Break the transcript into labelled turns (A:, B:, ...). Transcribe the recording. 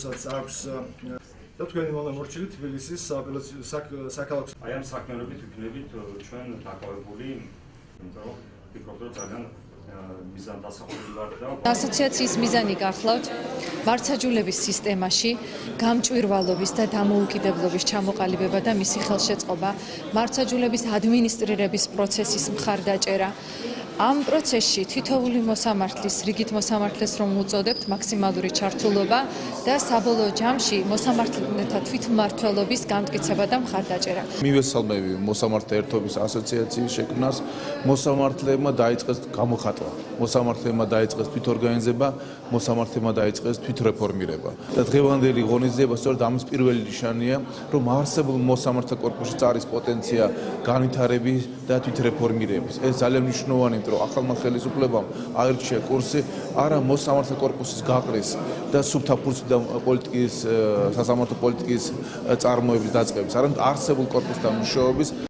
A: აქვს და თქვენი მონამორჩილი თბილისის სააპელაციო საქალაქო
B: აი ამ საქმიანობით ვიქნებით ჩვენ დაკავებული, იმიტომ რომ ვფიქრობ, რომ ძალიან მიზანდასაყრელი ვართ და
C: ასოციაციის მიზანი გახლავთ მართლმსაჯულების სისტემაში გამჭვირვალობის და დამოუკიდებლობის ჩამოყალიბება და მისი ხელშეწყობა, მართლმსაჯულების ადმინისტრირების პროცესის მხარდაჭერა. Ამ პროცესში თითოეული მოსამართლის, რიგით მოსამართლეს რომ უწოდებთ, მაქსიმალური ჩართულობა და საბოლოო ჯამში მოსამართლეთა თვითმმართველობის განმტკიცება და მხარდაჭერა.
D: მივესალმები მოსამართლე ერთობის ასოციაციის შექმნას, მოსამართლეებმა დაიწყეს გამოხატვა, მოსამართლეებმა დაიწყეს თვითორგანიზება, მოსამართლეებმა დაიწყეს თვითრეფორმირება. და დღევანდელი ღონისძიება სწორედ ამის პირველი ნიშანია, რომ არსებულ მოსამართლე კორპუსში არის პოტენცია განვითარების და თვითრეფორმირების. ეს ძალიან მნიშვნელოვანია, რომ ახალმა ხელისუფლებამ აირჩია კურსი არა მოსამართლე კორპუსის გაყრის და სუბთაფურცი და პოლიტიკის სასამართლო პოლიტიკის წარმოების დაწყების, არამედ არსებულ კორპუსთან მუშაობის